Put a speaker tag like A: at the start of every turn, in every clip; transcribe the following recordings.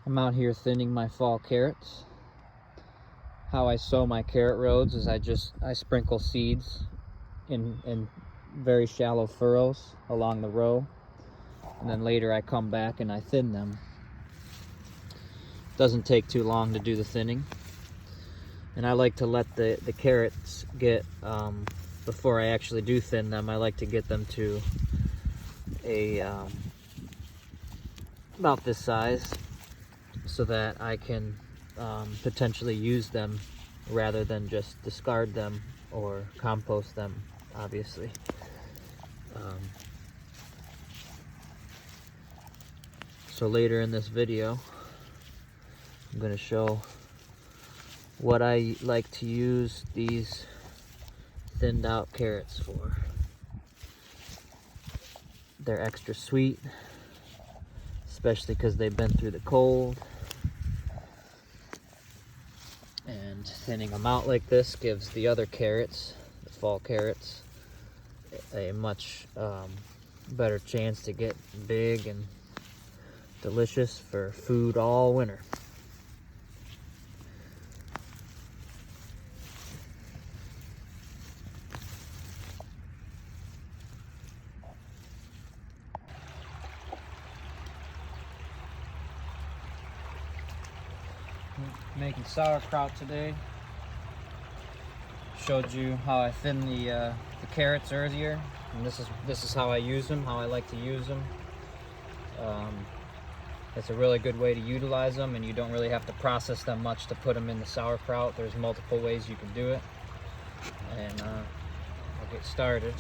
A: I'm out here thinning my fall carrots. How I sow my carrot rows is I sprinkle seeds in very shallow furrows along the row, and then later I come back and I thin them. Doesn't take too long to do the thinning, and I like to let the carrots get before I actually do thin them, I like to get them to a about this size, so that I can potentially use them rather than just discard them or compost them, obviously. So later in this video, I'm going to show what I like to use these thinned out carrots for. They're extra sweet, especially because they've been through the cold. And thinning them out like this gives the other carrots, the fall carrots, a much better chance to get big and delicious for food all winter. Making sauerkraut today. Showed you how I thin the carrots earlier, and this is how I use them, how I like to use them. It's a really good way to utilize them, and you don't really have to process them much to put them in the sauerkraut. There's multiple ways you can do it, and I'll get started.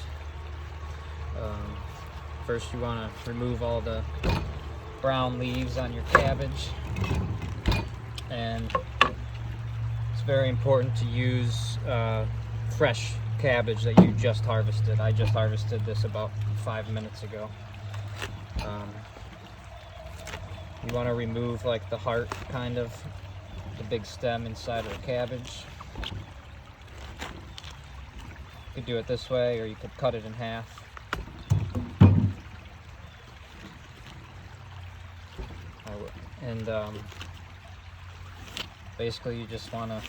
A: First, you want to remove all the brown leaves on your cabbage, and it's very important to use fresh cabbage that you just harvested. I just harvested this about 5 minutes ago. You want to remove like the heart, kind of, the big stem inside of the cabbage. You could do it this way, or you could cut it in half. And basically you just want to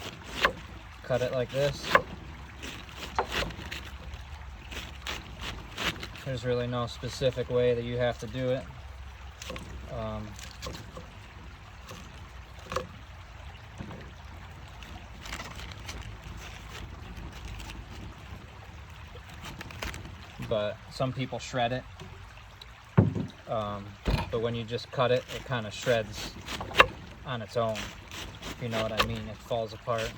A: cut it like this. There's really no specific way that you have to do it. But some people shred it. But when you just cut it, it kind of shreds on its own. If you know what I mean, it falls apart.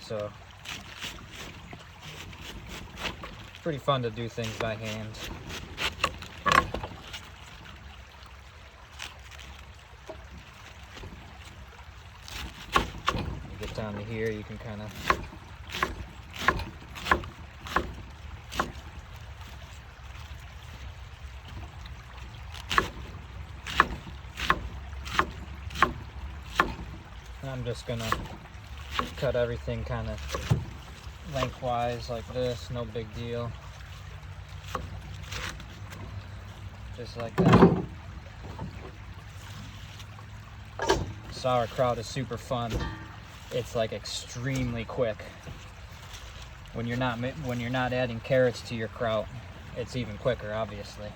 A: So it's pretty fun to do things by hand. You get down to here, you can kind of I'm just gonna cut everything kind of lengthwise like this, no big deal. Just like that. Sauerkraut is super fun. It's like extremely quick. When you're not adding carrots to your kraut, it's even quicker, obviously.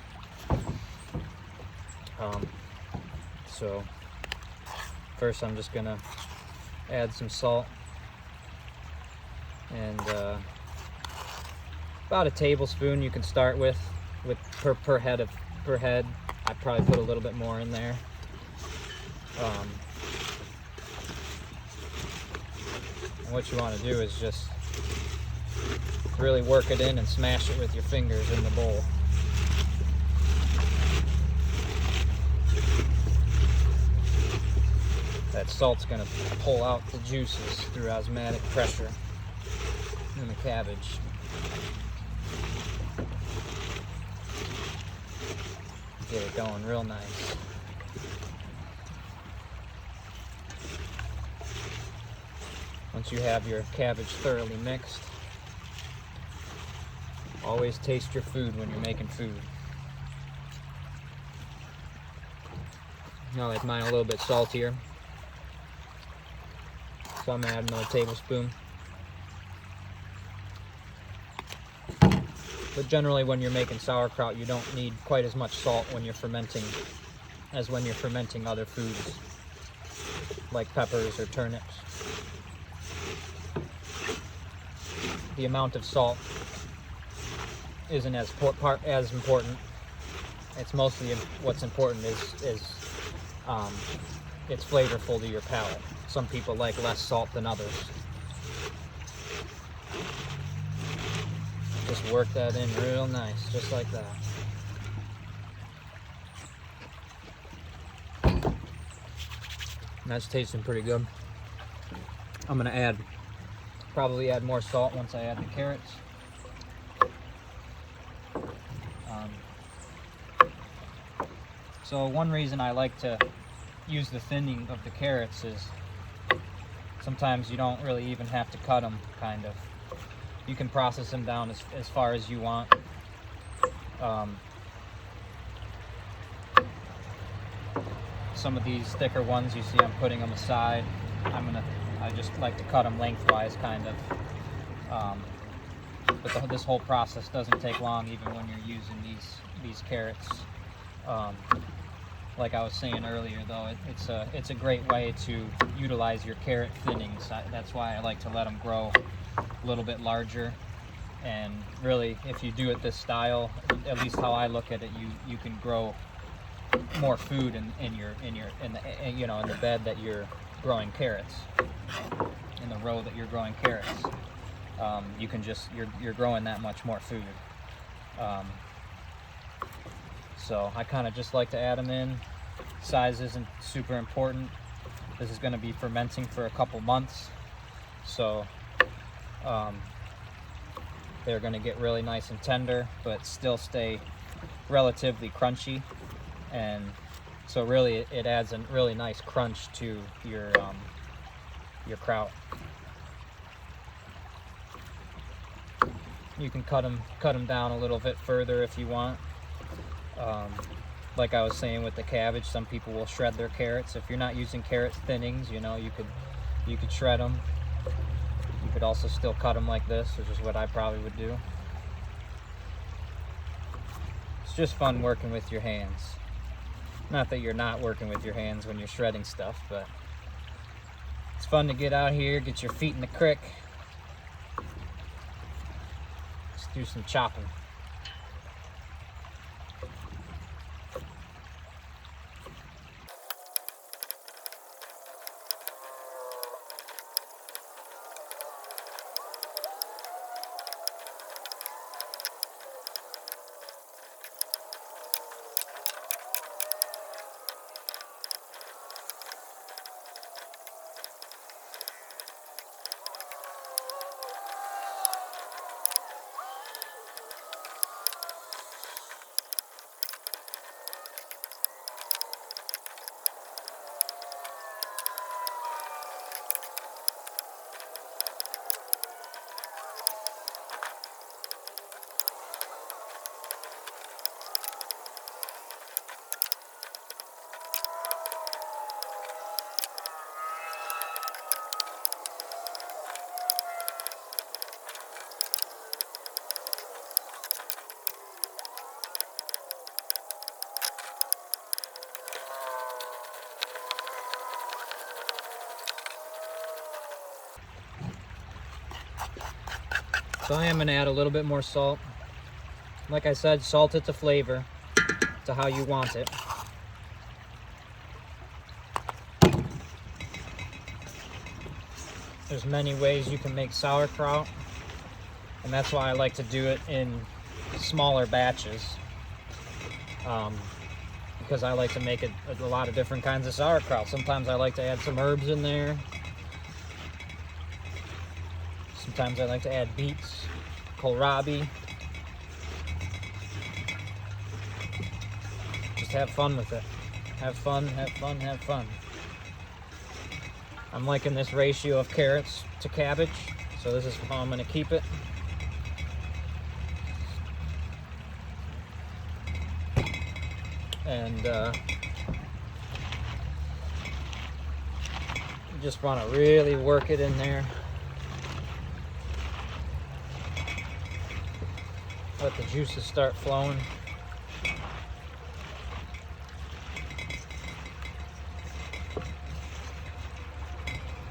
A: So first I'm just gonna add some salt, and about a tablespoon you can start with per head. I'd probably put a little bit more in there. And what you want to do is just really work it in and smash it with your fingers in the bowl. That salt's going to pull out the juices through osmotic pressure in the cabbage. Get it going real nice. Once you have your cabbage thoroughly mixed, always taste your food when you're making food. I like mine a little bit saltier, so I'm gonna add another tablespoon. But generally when you're making sauerkraut, you don't need quite as much salt when you're fermenting as when you're fermenting other foods like peppers or turnips. The amount of salt isn't as important. It's mostly what's important is it's flavorful to your palate. Some people like less salt than others. Just work that in real nice, just like that. And that's tasting pretty good. I'm gonna probably add more salt once I add the carrots. So one reason I like to use the thinning of the carrots is sometimes you don't really even have to cut them, kind of. You can process them down as far as you want. Some of these thicker ones, you see I'm putting them aside. I just like to cut them lengthwise, kind of. But this whole process doesn't take long, even when you're using these carrots. Like I was saying earlier, though, it's a great way to utilize your carrot thinnings. That's why I like to let them grow a little bit larger. And really, if you do it this style, at least how I look at it, you can grow more food in the bed that you're growing carrots, in the row that you're growing carrots. You're growing that much more food. So I kind of just like to add them in. Size isn't super important. This is going to be fermenting for a couple months, so they're going to get really nice and tender, but still stay relatively crunchy. And so really it adds a really nice crunch to your kraut. You can cut them down a little bit further if you want. Like I was saying with the cabbage, some people will shred their carrots. If you're not using carrot thinnings, you could shred them. You could also still cut them like this, which is what I probably would do. It's just fun working with your hands. Not that you're not working with your hands when you're shredding stuff, but it's fun to get out here, get your feet in the crick. Let's do some chopping. So I am going to add a little bit more salt. Like I said, salt it to flavor, to how you want it. There's many ways you can make sauerkraut, and that's why I like to do it in smaller batches, because I like to make it a lot of different kinds of sauerkraut. Sometimes I like to add some herbs in there. Sometimes I like to add beets, kohlrabi. Just have fun with it. Have fun, have fun, have fun. I'm liking this ratio of carrots to cabbage, so this is how I'm going to keep it. And just want to really work it in there. Let the juices start flowing.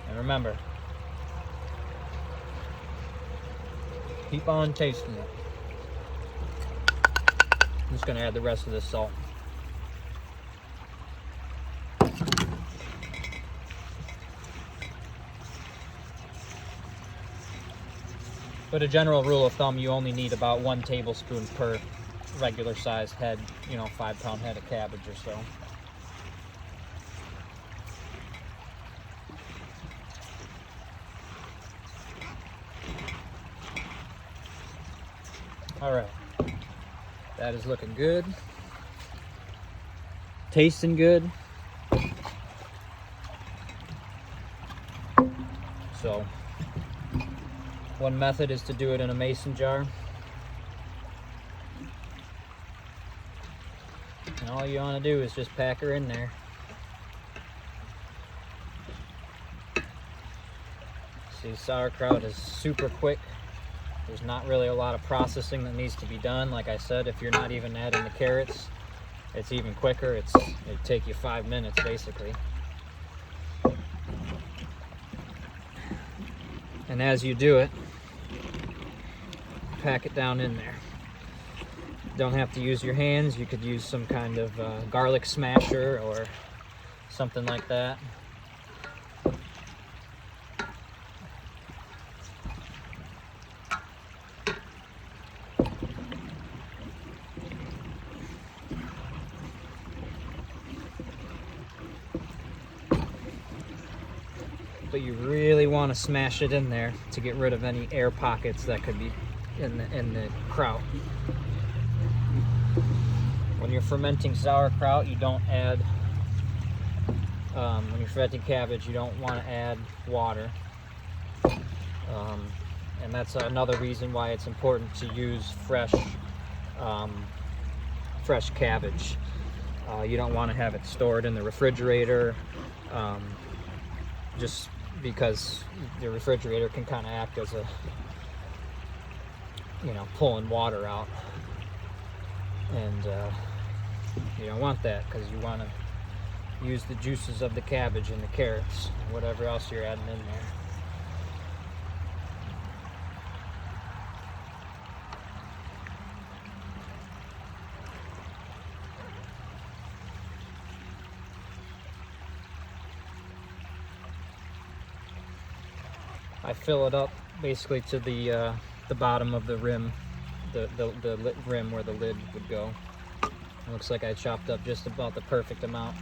A: And remember, keep on tasting it. I'm just going to add the rest of this salt. But a general rule of thumb, you only need about 1 tablespoon per regular sized head, 5-pound head of cabbage or so. All right, that is looking good, tasting good. So one method is to do it in a mason jar. And all you want to do is just pack her in there. See, sauerkraut is super quick. There's not really a lot of processing that needs to be done. Like I said, if you're not even adding the carrots, it's even quicker. It'd take you 5 minutes basically. And as you do it, pack it down in there. Don't have to use your hands. You could use some kind of garlic smasher or something like that. But you really want to smash it in there to get rid of any air pockets that could be in the kraut. When you're fermenting sauerkraut, you don't add, when you're fermenting cabbage, you don't want to add water. And that's another reason why it's important to use fresh cabbage. You don't want to have it stored in the refrigerator, just because the refrigerator can kind of act as a, pulling water out. And you don't want that, because you want to use the juices of the cabbage and the carrots and whatever else you're adding in there. I fill it up basically to the bottom of the rim, the rim where the lid would go. It looks like I chopped up just about the perfect amount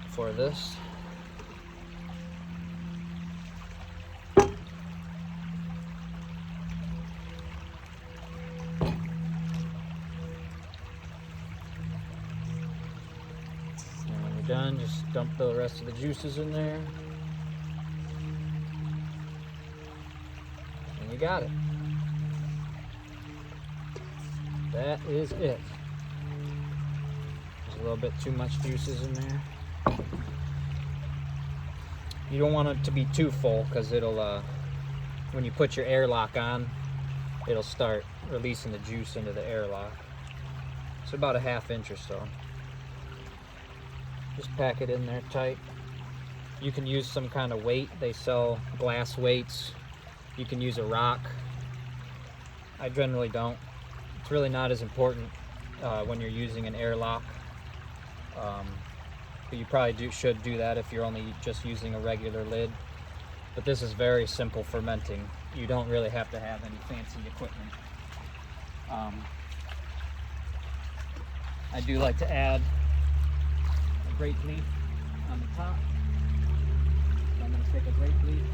A: for this. And when you're done, just dump the rest of the juices in there. And you got it. That is it. There's a little bit too much juices in there. You don't want it to be too full, because it'll, when you put your airlock on, it'll start releasing the juice into the airlock. So about a 1/2 inch or so. Just pack it in there tight. You can use some kind of weight. They sell glass weights. You can use a rock. I generally don't. It's really not as important when you're using an airlock, but you probably should do that if you're only just using a regular lid. But this is very simple fermenting. You don't really have to have any fancy equipment. I do like to add a grape leaf on the top. So I'm going to take a grape leaf.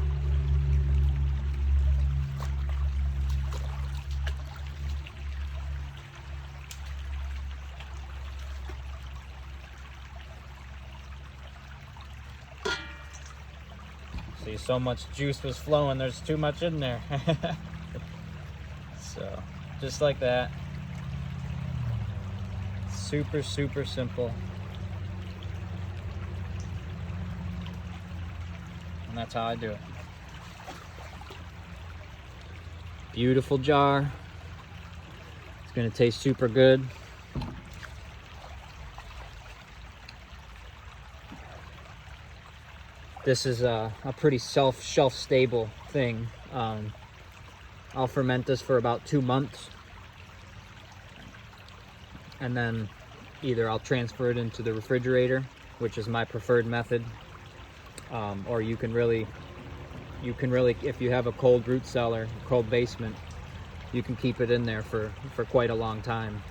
A: See, so much juice was flowing, there's too much in there. So, just like that. Super, super simple. And that's how I do it. Beautiful jar. It's gonna taste super good. This is a pretty shelf stable thing. I'll ferment this for about 2 months, and then either I'll transfer it into the refrigerator, which is my preferred method, or you can really, if you have a cold root cellar, cold basement, you can keep it in there for quite a long time.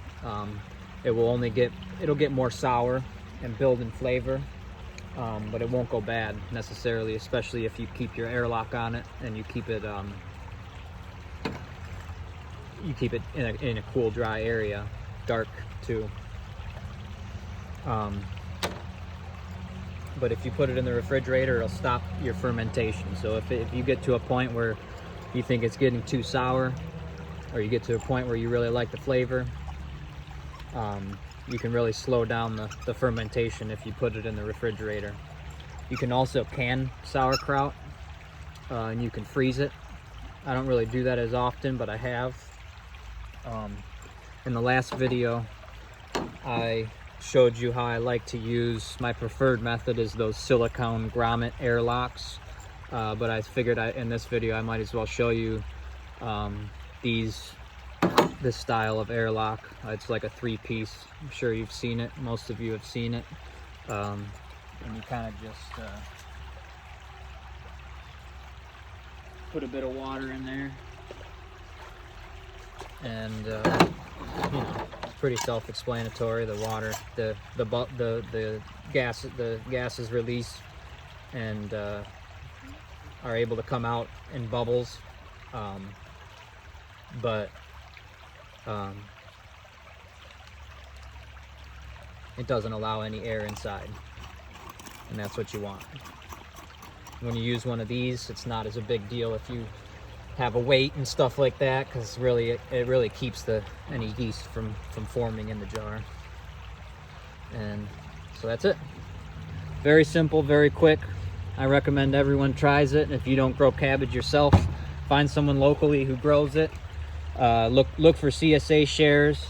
A: It'll get more sour and build in flavor, but it won't go bad necessarily, especially if you keep your airlock on it and you keep it in a cool, dry area, dark too. But if you put it in the refrigerator, it'll stop your fermentation. So if you get to a point where you think it's getting too sour, or you get to a point where you really like the flavor, you can really slow down the fermentation if you put it in the refrigerator. You can also can sauerkraut, and you can freeze it. I don't really do that as often, but I have. In the last video, I showed you how I like to use, my preferred method is those silicone grommet airlocks, but I figured in this video I might as well show you this style of airlock. It's like a 3-piece. I'm sure you've seen it. Most of you have seen it. And you kind of just put a bit of water in there, and you know, it's pretty self-explanatory. The water, the gases release and are able to come out in bubbles, but it doesn't allow any air inside, and that's what you want. When you use one of these, it's not as a big deal if you have a weight and stuff like that, because really it really keeps any yeast from forming in the jar. And so that's it. Very simple, very quick. I recommend everyone tries it. If you don't grow cabbage yourself, find someone locally who grows it. Look for CSA shares.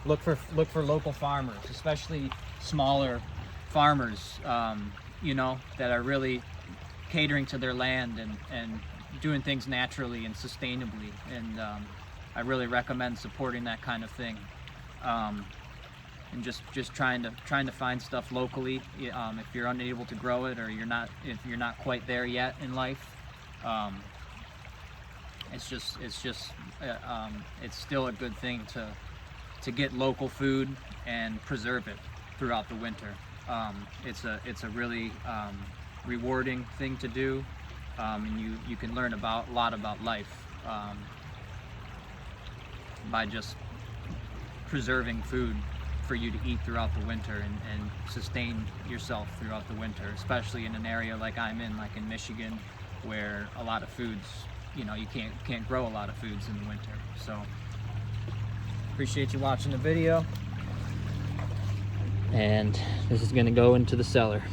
A: Look for local farmers, especially smaller farmers, you know, that are really catering to their land and doing things naturally and sustainably. And I really recommend supporting that kind of thing. And just trying to find stuff locally. If you're unable to grow it, or if you're not quite there yet in life, it's still a good thing to get local food and preserve it throughout the winter. It's a really rewarding thing to do, and you can learn a lot about life by just preserving food for you to eat throughout the winter and sustain yourself throughout the winter, especially in an area like I'm in, like in Michigan, where a lot of foods, you know, you can't grow a lot of foods in the winter. So appreciate you watching the video, and this is going to go into the cellar.